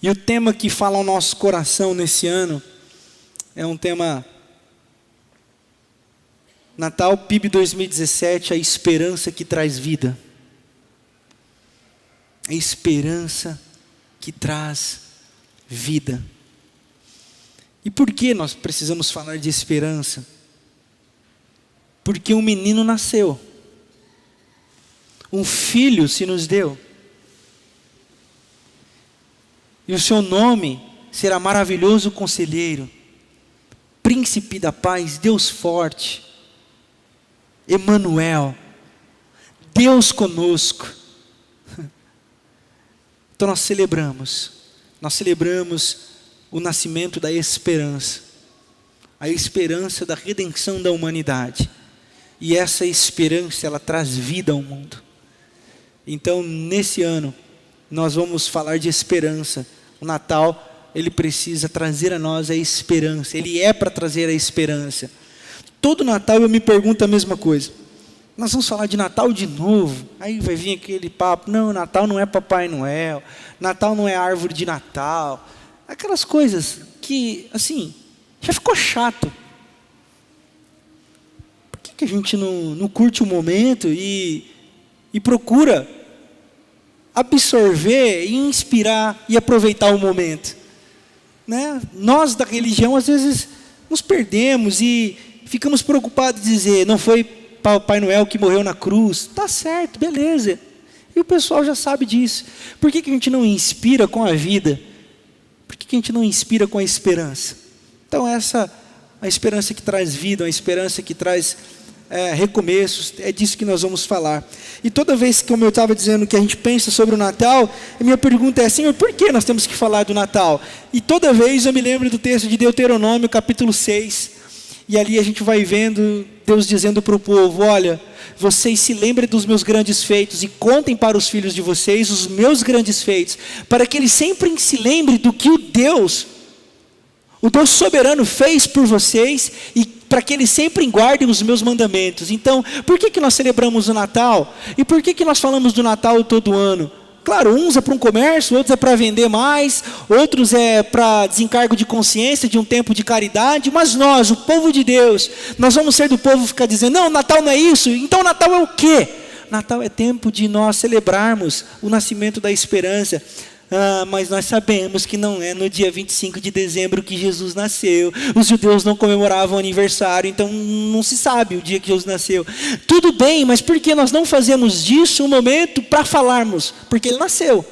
E o tema que fala ao nosso coração nesse ano é um tema Natal PIB 2017, a esperança que traz vida. A esperança que traz vida. E por que nós precisamos falar de esperança? Porque um menino nasceu. Um filho se nos deu. E o seu nome será maravilhoso conselheiro, príncipe da paz, Deus forte, Emanuel, Deus conosco. Então nós celebramos o nascimento da esperança, a esperança da redenção da humanidade. E essa esperança, ela traz vida ao mundo. Então nesse ano, nós vamos falar de esperança. O Natal, ele precisa trazer a nós a esperança. Ele é para trazer a esperança. Todo Natal eu me pergunto a mesma coisa. Nós vamos falar de Natal de novo. Aí vai vir aquele papo. Não, Natal não é Papai Noel. Natal não é árvore de Natal. Aquelas coisas que, assim, já ficou chato. Por que a gente não curte o momento e procura absorver, e inspirar e aproveitar o momento, né? Nós da religião às vezes nos perdemos e ficamos preocupados de dizer, não foi Papai Noel que morreu na cruz. Tá certo, beleza, e o pessoal já sabe disso. Por que a gente não inspira com a vida? Por que a gente não inspira com a esperança? Então essa, a esperança que traz vida, a esperança que traz recomeços, é disso que nós vamos falar. E toda vez, como eu estava dizendo, que a gente pensa sobre o Natal, a minha pergunta é, Senhor, por que nós temos que falar do Natal? E toda vez eu me lembro do texto de Deuteronômio, capítulo 6, e ali a gente vai vendo Deus dizendo para o povo, olha, vocês se lembrem dos meus grandes feitos e contem para os filhos de vocês os meus grandes feitos, para que eles sempre se lembrem do que o Deus soberano fez por vocês e para que eles sempre guardem os meus mandamentos. Então, por que nós celebramos o Natal? E por que nós falamos do Natal todo ano? Claro, uns é para um comércio, outros é para vender mais, outros é para desencargo de consciência, de um tempo de caridade, mas nós, o povo de Deus, nós vamos ser do povo ficar dizendo, não, Natal não é isso, então Natal é o quê? Natal é tempo de nós celebrarmos o nascimento da esperança. Mas nós sabemos que não é no dia 25 de dezembro que Jesus nasceu. Os judeus não comemoravam o aniversário, então não se sabe o dia que Jesus nasceu. Tudo bem, mas por que nós não fazemos disso um momento para falarmos? Porque ele nasceu.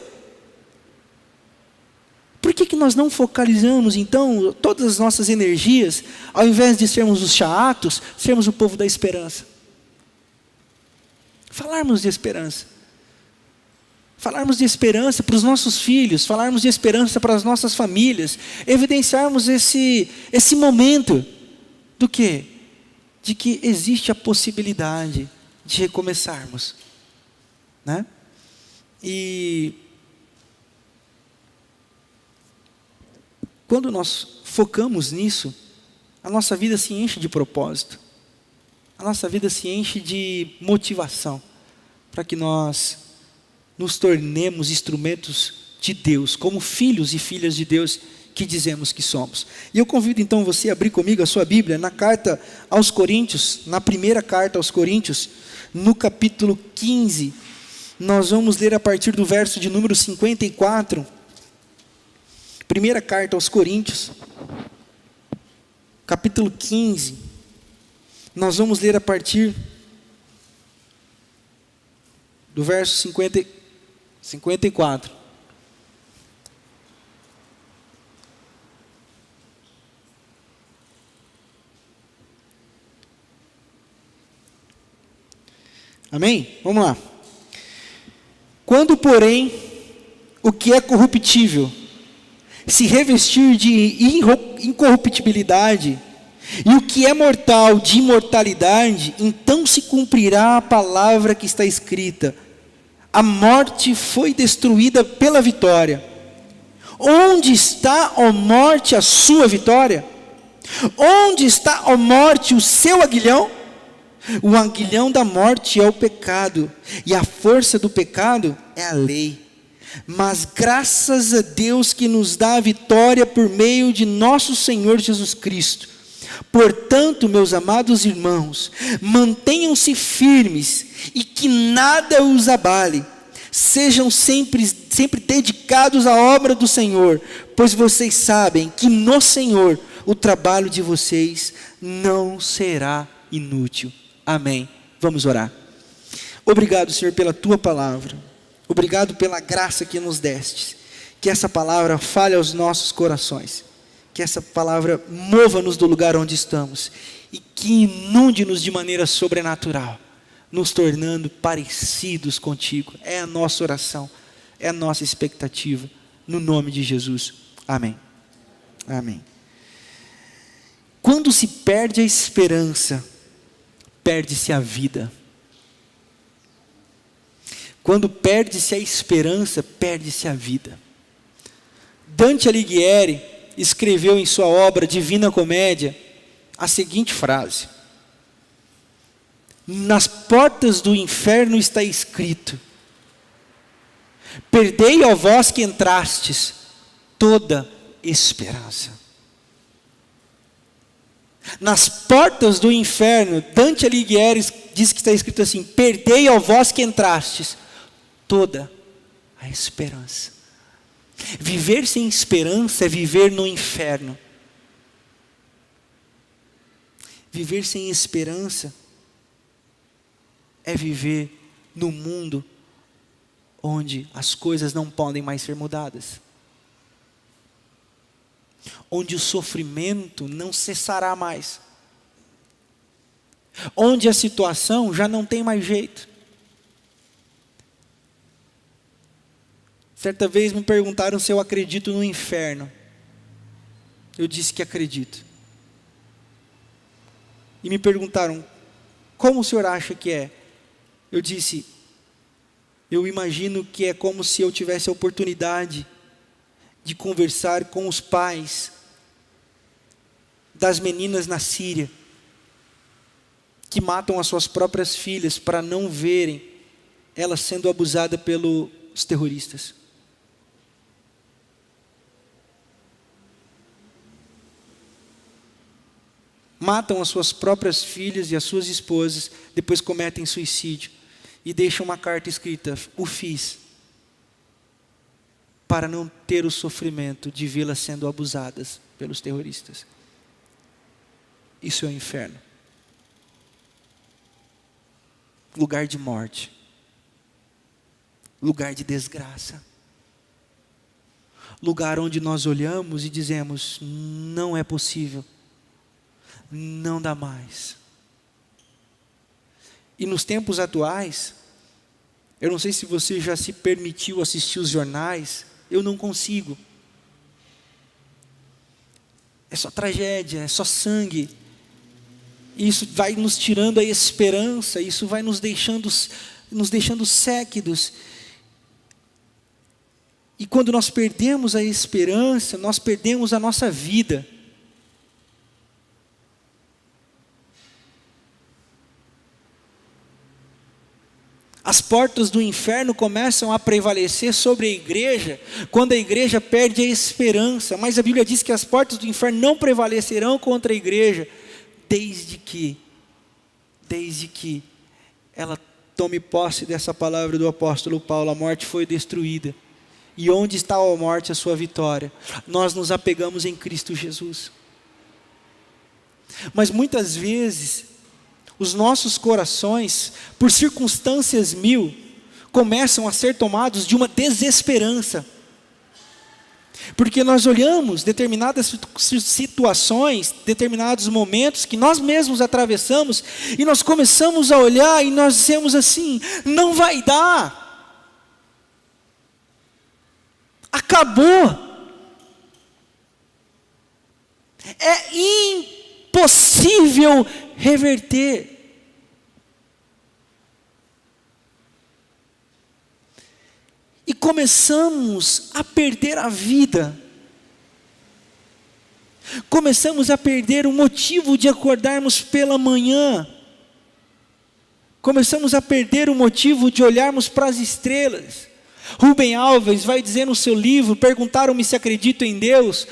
Por que nós não focalizamos então todas as nossas energias, ao invés de sermos os chatos, sermos o povo da esperança? Falarmos de esperança. Falarmos de esperança para os nossos filhos, falarmos de esperança para as nossas famílias, evidenciarmos esse momento do quê? De que existe a possibilidade de recomeçarmos, né? E quando nós focamos nisso, a nossa vida se enche de propósito, a nossa vida se enche de motivação, para que nós nos tornemos instrumentos de Deus, como filhos e filhas de Deus que dizemos que somos. E eu convido então você a abrir comigo a sua Bíblia na carta aos Coríntios, na primeira carta aos Coríntios, no capítulo 15, nós vamos ler a partir do verso de número 54, primeira carta aos Coríntios, capítulo 15, nós vamos ler a partir do verso 54. Amém? Vamos lá. Quando, porém, o que é corruptível se revestir de incorruptibilidade, e o que é mortal de imortalidade, então se cumprirá a palavra que está escrita: a morte foi destruída pela vitória. Onde está, ó morte, a sua vitória? Onde está, ó morte, o seu aguilhão? O aguilhão da morte é o pecado, e a força do pecado é a lei. mas graças a Deus que nos dá a vitória por meio de nosso Senhor Jesus Cristo. Portanto, meus amados irmãos, mantenham-se firmes e que nada os abale. Sejam sempre dedicados à obra do Senhor, pois vocês sabem que no Senhor o trabalho de vocês não será inútil. Amém. Vamos orar. Obrigado, Senhor, pela tua palavra. Obrigado pela graça que nos deste. Que essa palavra fale aos nossos corações. Que essa palavra mova-nos do lugar onde estamos. E que inunde-nos de maneira sobrenatural, nos tornando parecidos contigo. É a nossa oração, é a nossa expectativa. No nome de Jesus. Amém. Amém. Quando se perde a esperança, perde-se a vida. Quando perde-se a esperança, perde-se a vida. Dante Alighieri escreveu em sua obra Divina Comédia a seguinte frase: nas portas do inferno está escrito: perdei, ó vós que entrastes, toda esperança. Nas portas do inferno, Dante Alighieri diz que está escrito assim: perdei, ó vós que entrastes, toda a esperança. Viver sem esperança é viver no inferno. Viver sem esperança é viver no mundo onde as coisas não podem mais ser mudadas, onde o sofrimento não cessará mais, onde a situação já não tem mais jeito. Certa vez me perguntaram se eu acredito no inferno. Eu disse que acredito. E me perguntaram: como o senhor acha que é? Eu disse: eu imagino que é como se eu tivesse a oportunidade de conversar com os pais das meninas na Síria, que matam as suas próprias filhas para não verem elas sendo abusadas pelos terroristas. Matam as suas próprias filhas e as suas esposas, depois cometem suicídio e deixam uma carta escrita: o fiz para não ter o sofrimento de vê-las sendo abusadas pelos terroristas. Isso é o inferno. Lugar de morte. Lugar de desgraça. Lugar onde nós olhamos e dizemos: não é possível. Não dá mais. E nos tempos atuais, eu não sei se você já se permitiu assistir os jornais, eu não consigo. É só tragédia, é só sangue. Isso vai nos tirando a esperança, isso vai nos deixando séquidos. E quando nós perdemos a esperança, nós perdemos a nossa vida. As portas do inferno começam a prevalecer sobre a igreja, quando a igreja perde a esperança. Mas a Bíblia diz que as portas do inferno não prevalecerão contra a igreja, desde que ela tome posse dessa palavra do apóstolo Paulo: a morte foi destruída. E onde está a morte, a sua vitória? Nós nos apegamos em Cristo Jesus. Mas muitas vezes, os nossos corações, por circunstâncias mil, começam a ser tomados de uma desesperança. Porque nós olhamos determinadas situações, determinados momentos que nós mesmos atravessamos, e nós começamos a olhar e nós dizemos assim: não vai dar. Acabou. É impossível reverter. E começamos a perder a vida. Começamos a perder o motivo de acordarmos pela manhã. Começamos a perder o motivo de olharmos para as estrelas. Rubem Alves vai dizer no seu livro, perguntaram-me se acredito em Deus,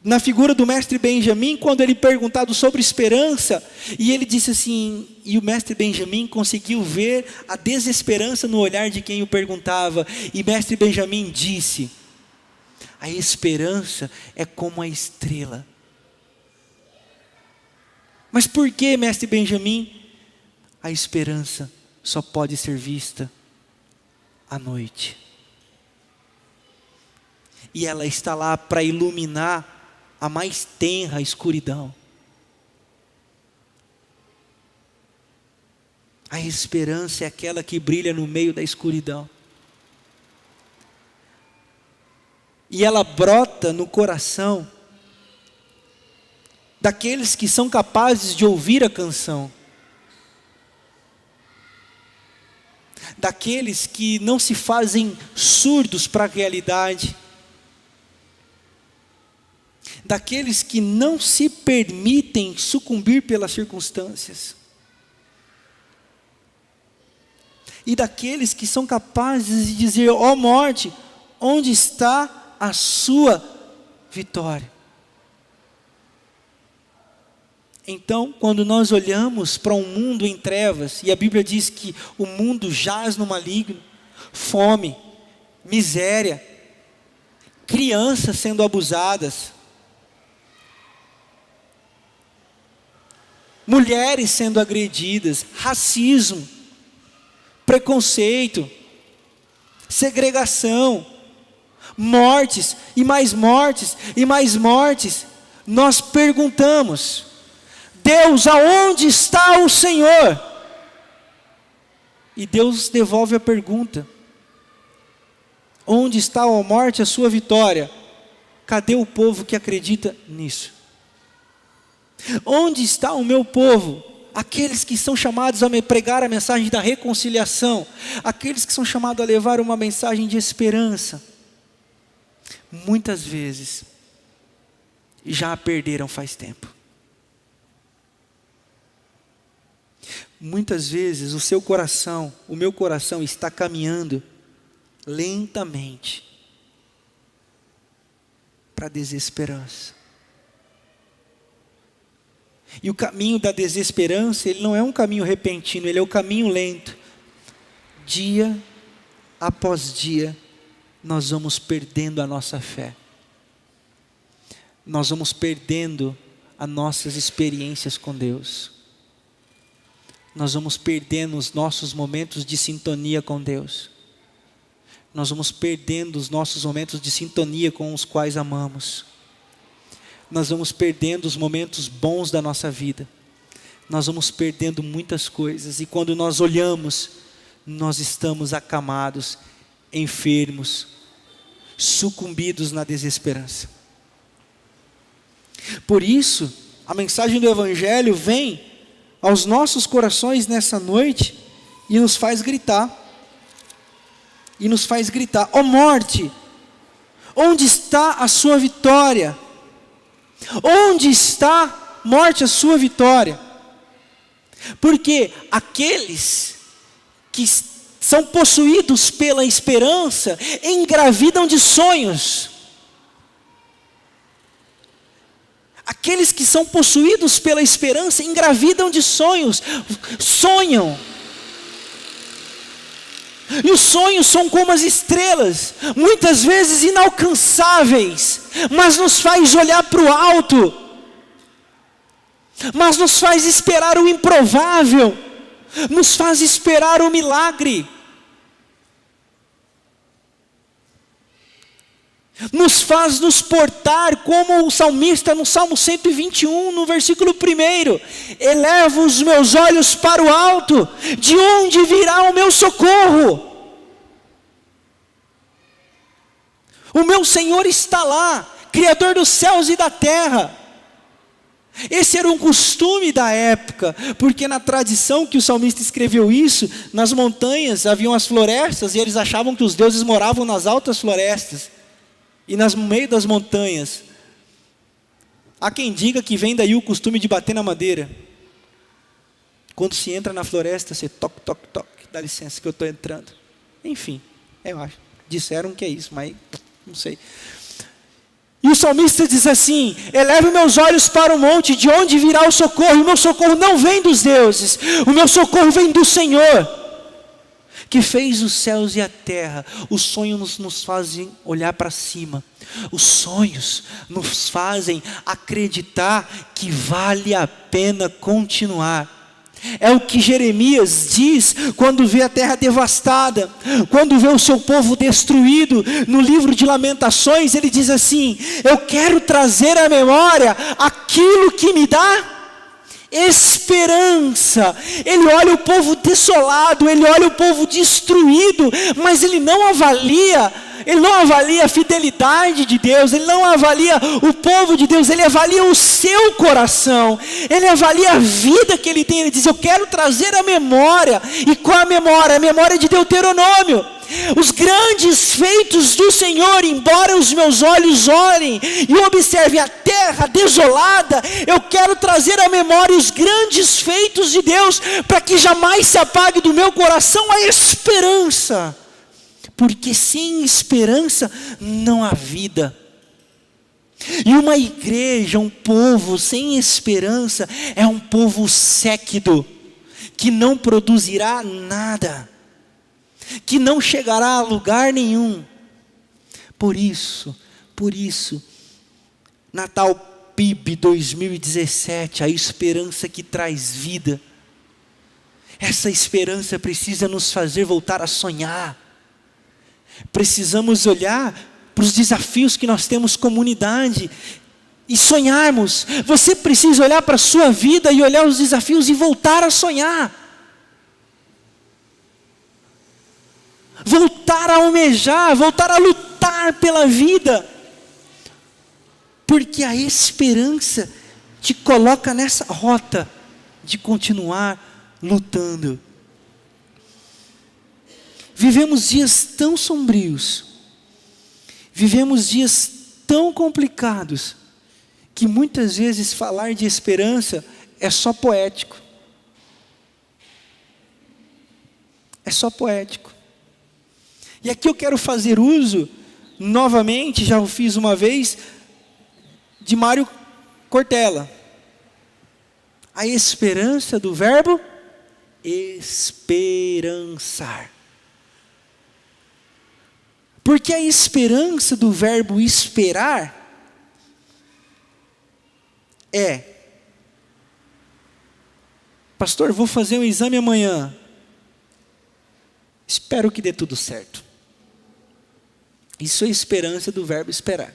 na figura do mestre Benjamin, quando ele perguntado sobre esperança, e ele disse assim, e o mestre Benjamin conseguiu ver a desesperança no olhar de quem o perguntava, e mestre Benjamin disse, a esperança é como a estrela. Mas por que, mestre Benjamin? A esperança só pode ser vista à noite. E ela está lá para iluminar a mais tenra escuridão. A esperança é aquela que brilha no meio da escuridão. E ela brota no coração daqueles que são capazes de ouvir a canção. Daqueles que não se fazem surdos para a realidade. Daqueles que não se permitem sucumbir pelas circunstâncias. E daqueles que são capazes de dizer, ó morte, onde está a sua vitória? Então, quando nós olhamos para um mundo em trevas, e a Bíblia diz que o mundo jaz no maligno, fome, miséria, crianças sendo abusadas, mulheres sendo agredidas, racismo, preconceito, segregação, mortes, e mais mortes, e mais mortes, nós perguntamos, Deus, aonde está o Senhor? E Deus devolve a pergunta, onde está, ó morte, a sua vitória? Cadê o povo que acredita nisso? Onde está o meu povo? Aqueles que são chamados a pregar a mensagem da reconciliação, aqueles que são chamados a levar uma mensagem de esperança, muitas vezes, já a perderam faz tempo. Muitas vezes o seu coração, o meu coração está caminhando lentamente para a desesperança. E o caminho da desesperança, ele não é um caminho repentino, ele é o caminho lento. Dia após dia, nós vamos perdendo a nossa fé. Nós vamos perdendo as nossas experiências com Deus. Nós vamos perdendo os nossos momentos de sintonia com Deus. Nós vamos perdendo os nossos momentos de sintonia com os quais amamos. Nós vamos perdendo os momentos bons da nossa vida. Nós vamos perdendo muitas coisas. E quando nós olhamos, nós estamos acamados, enfermos, sucumbidos na desesperança. Por isso, a mensagem do Evangelho vem aos nossos corações nessa noite e nos faz gritar. E nos faz gritar, ó morte, onde está a sua vitória? Onde está, morte, a sua vitória? Porque aqueles que são possuídos pela esperança engravidam de sonhos. Aqueles que são possuídos pela esperança engravidam de sonhos, sonham. E os sonhos são como as estrelas, muitas vezes inalcançáveis, mas nos faz olhar para o alto, mas nos faz esperar o improvável, nos faz esperar o milagre, nos faz nos portar como o salmista no Salmo 121, no versículo 1, eleva os meus olhos para o alto, de onde virá o meu socorro? O meu Senhor está lá, Criador dos céus e da terra. Esse era um costume da época, porque na tradição que o salmista escreveu isso, nas montanhas haviam as florestas, e eles achavam que os deuses moravam nas altas florestas, e no meio das montanhas. Há quem diga que vem daí o costume de bater na madeira. Quando se entra na floresta, você toque, toque, toque, dá licença que eu estou entrando. Enfim, Eu acho. Disseram que é isso, mas não sei. E o salmista diz assim: eleve meus olhos para o monte, de onde virá o socorro? O meu socorro não vem dos deuses, o meu socorro vem do Senhor, que fez os céus e a terra. Os sonhos nos fazem olhar para cima. Os sonhos nos fazem acreditar que vale a pena continuar. É o que Jeremias diz quando vê a terra devastada, quando vê o seu povo destruído. No livro de Lamentações ele diz assim: eu quero trazer à memória aquilo que me dá esperança. Ele olha o povo desolado, ele olha o povo destruído, mas ele não avalia a fidelidade de Deus, ele não avalia o povo de Deus, ele avalia o seu coração, ele avalia a vida que ele tem. Ele diz: eu quero trazer a memória. E qual a memória? A memória de Deuteronômio. Os grandes feitos do Senhor, embora os meus olhos olhem e observem a terra desolada, eu quero trazer à memória os grandes feitos de Deus, para que jamais se apague do meu coração a esperança, porque sem esperança não há vida. E uma igreja, um povo sem esperança, é um povo séquido, que não produzirá nada, que não chegará a lugar nenhum. Por isso, Natal PIB 2017, a esperança que traz vida. Essa esperança precisa nos fazer voltar a sonhar. Precisamos olhar para os desafios que nós temos como unidade e sonharmos. Você precisa olhar para a sua vida e olhar os desafios e voltar a sonhar. Voltar a almejar, voltar a lutar pela vida. Porque a esperança te coloca nessa rota de continuar lutando. Vivemos dias tão sombrios, vivemos dias tão complicados, que muitas vezes falar de esperança é só poético. É só poético. E aqui eu quero fazer uso, novamente, já o fiz uma vez, de Mário Cortella. A esperança do verbo esperançar. Porque a esperança do verbo esperar é: pastor, vou fazer um exame amanhã, espero que dê tudo certo. Isso é a esperança do verbo esperar.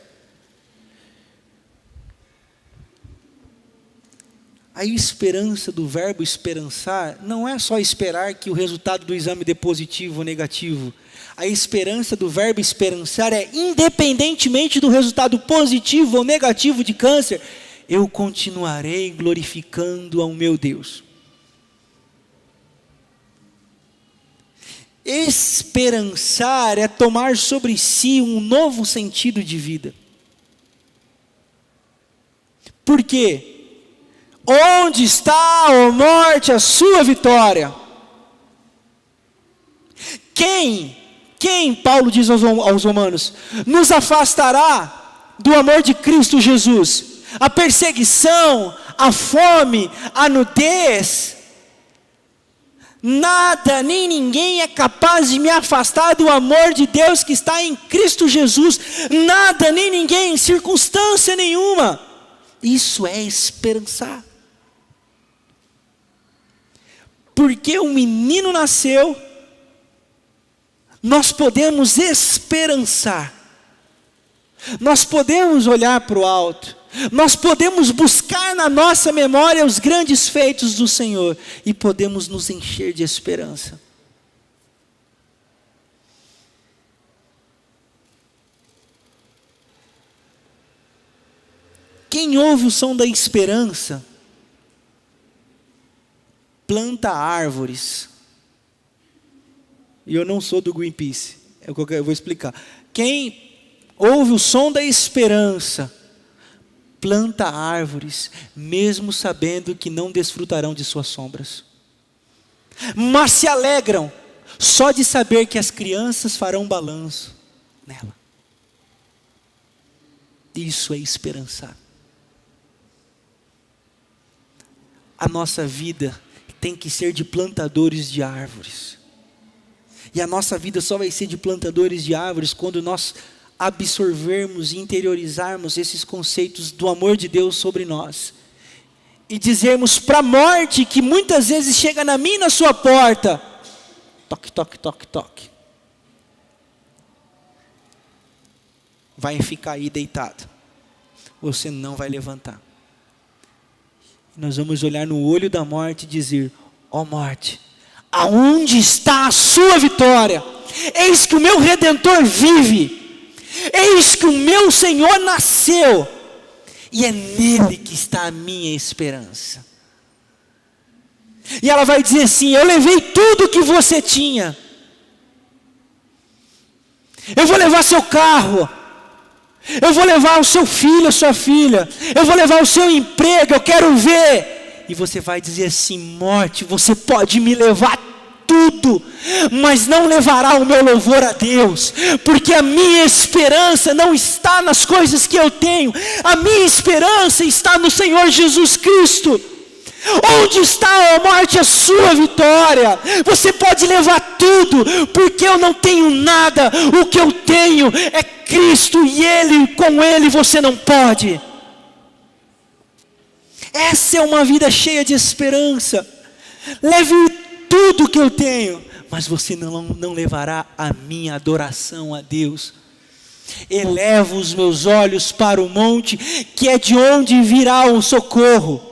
A esperança do verbo esperançar não é só esperar que o resultado do exame dê positivo ou negativo. A esperança do verbo esperançar é: independentemente do resultado positivo ou negativo de câncer, eu continuarei glorificando ao meu Deus. Esperançar é tomar sobre si um novo sentido de vida. Por quê? Onde está, ó morte, a sua vitória? Quem, Paulo diz aos romanos, nos afastará do amor de Cristo Jesus? A perseguição, a fome, a nudez? Nada, nem ninguém é capaz de me afastar do amor de Deus que está em Cristo Jesus. Nada, nem ninguém, circunstância nenhuma. Isso é esperançar. Porque um menino nasceu, nós podemos esperançar. Nós podemos olhar para o alto. Nós podemos buscar na nossa memória os grandes feitos do Senhor e podemos nos encher de esperança. Quem ouve o som da esperança, planta árvores. E eu não sou do Greenpeace, eu vou explicar. Quem ouve o som da esperança, planta árvores, mesmo sabendo que não desfrutarão de suas sombras. Mas se alegram, só de saber que as crianças farão balanço nela. Isso é esperançar. A nossa vida tem que ser de plantadores de árvores. E a nossa vida só vai ser de plantadores de árvores quando nós absorvermos e interiorizarmos esses conceitos do amor de Deus sobre nós. E dizermos para a morte, que muitas vezes chega na minha e na sua porta: toque, toque, toque, toque. Vai ficar aí deitado. Você não vai levantar. Nós vamos olhar no olho da morte e dizer: ó morte, aonde está a sua vitória? Eis que o meu Redentor vive. Eis que o meu Senhor nasceu. E é nele que está a minha esperança. E ela vai dizer assim: eu levei tudo que você tinha. Eu vou levar seu carro. Eu vou levar o seu filho, a sua filha. Eu vou levar o seu emprego, eu quero ver. E você vai dizer assim: morte, você pode me levar tudo, mas não levará o meu louvor a Deus, porque a minha esperança não está nas coisas que eu tenho. A minha esperança está no Senhor Jesus Cristo. Onde está, ó morte, a sua vitória? Você pode levar tudo, porque eu não tenho nada. O que eu tenho é Cristo, e com Ele você não pode. Essa é uma vida cheia de esperança. Leve tudo que eu tenho, mas você não levará a minha adoração a Deus. Elevo os meus olhos para o monte, que é de onde virá o socorro.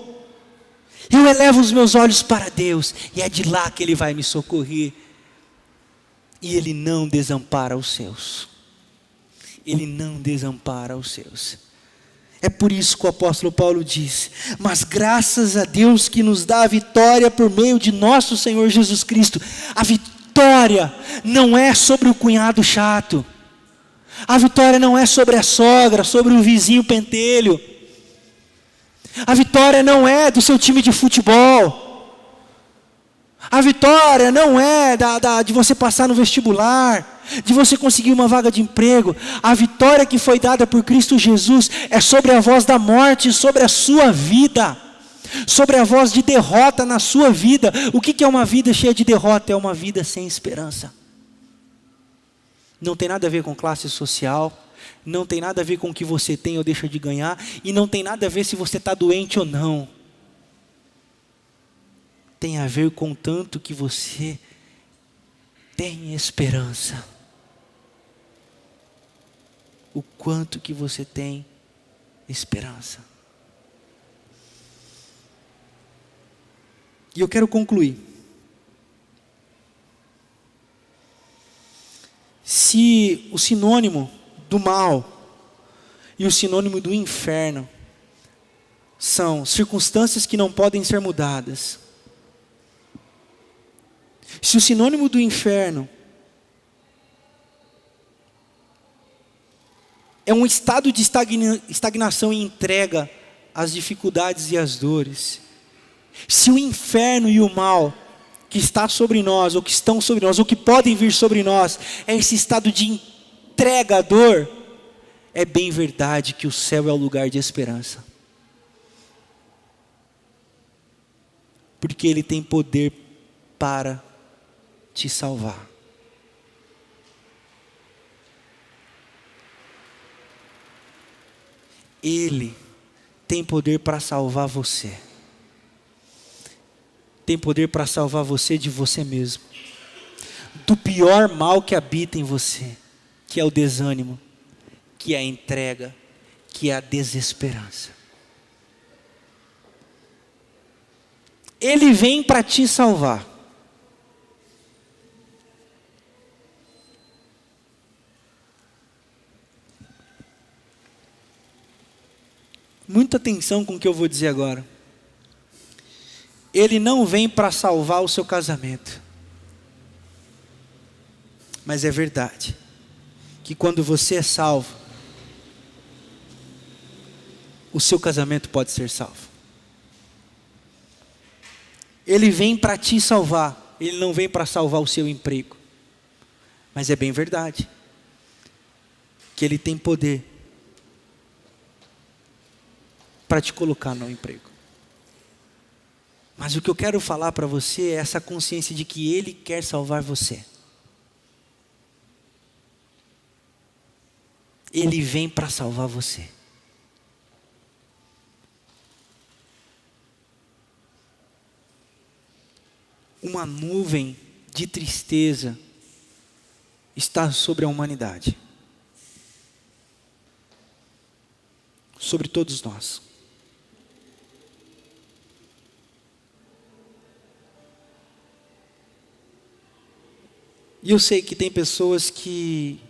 Eu elevo os meus olhos para Deus, e é de lá que Ele vai me socorrer. E Ele não desampara os seus. Ele não desampara os seus. É por isso que o apóstolo Paulo diz: mas graças a Deus que nos dá a vitória por meio de nosso Senhor Jesus Cristo. A vitória não é sobre o cunhado chato. A vitória não é sobre a sogra, sobre o vizinho pentelho. A vitória não é do seu time de futebol. A vitória não é de você passar no vestibular, de você conseguir uma vaga de emprego. A vitória que foi dada por Cristo Jesus é sobre a voz da morte, sobre a sua vida, sobre a voz de derrota na sua vida. O que é uma vida cheia de derrota? É uma vida sem esperança. Não tem nada a ver com classe social, não tem nada a ver com o que você tem ou deixa de ganhar, e não tem nada a ver se você está doente ou não. Tem a ver com tanto que você tem esperança. O quanto que você tem esperança. E eu quero concluir. Se o sinônimo do mal e o sinônimo do inferno são circunstâncias que não podem ser mudadas, se o sinônimo do inferno é um estado de estagnação e entrega às dificuldades e às dores, se o inferno e o mal que está sobre nós, ou que estão sobre nós, ou que podem vir sobre nós, é esse estado de entrega à dor, é bem verdade que o céu é o lugar de esperança. Porque Ele tem poder para te salvar. Ele tem poder para salvar você. Tem poder para salvar você de você mesmo, do pior mal que habita em você, que é o desânimo, que é a entrega, que é a desesperança. Ele vem para te salvar. Muita atenção com o que eu vou dizer agora. Ele não vem para salvar o seu casamento. Mas é verdade que quando você é salvo, o seu casamento pode ser salvo. Ele vem para te salvar, Ele não vem para salvar o seu emprego. Mas é bem verdade que Ele tem poder para te colocar no emprego. Mas o que eu quero falar para você é essa consciência de que Ele quer salvar você. Ele vem para salvar você. Uma nuvem de tristeza está sobre a humanidade. Sobre todos nós. E eu sei que tem pessoas que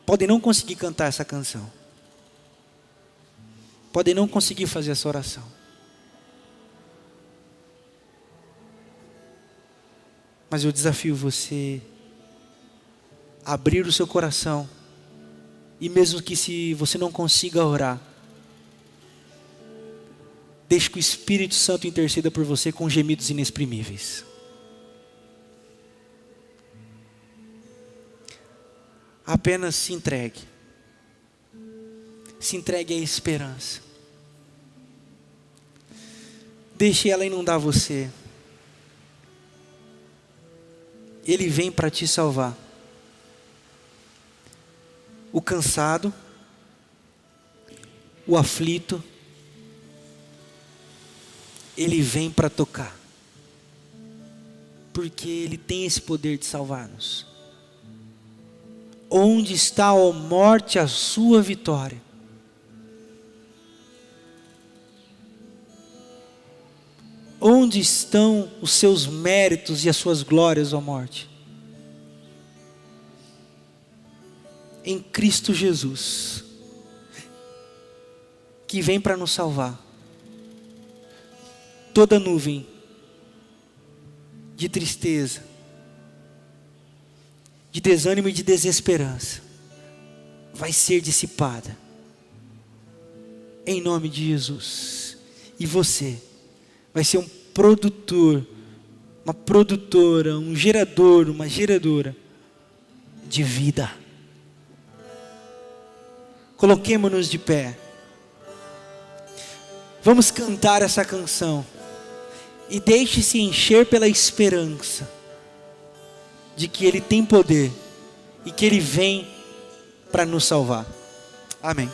podem não conseguir cantar essa canção. Podem não conseguir fazer essa oração. Mas eu desafio você a abrir o seu coração. E mesmo que se você não consiga orar, deixe que o Espírito Santo interceda por você com gemidos inexprimíveis. Apenas se entregue. Se entregue à esperança. Deixe ela inundar você. Ele vem para te salvar. O cansado, o aflito, Ele vem para tocar. Porque Ele tem esse poder de salvar-nos. Onde está, ó morte, a sua vitória? Onde estão os seus méritos e as suas glórias, ó morte? Em Cristo Jesus, que vem para nos salvar. Toda nuvem de tristeza, de desânimo e de desesperança vai ser dissipada. Em nome de Jesus. E você vai ser um produtor, uma produtora, um gerador, uma geradora de vida. Coloquemo-nos de pé. Vamos cantar essa canção. E deixe-se encher pela esperança de que Ele tem poder e que Ele vem para nos salvar. Amém.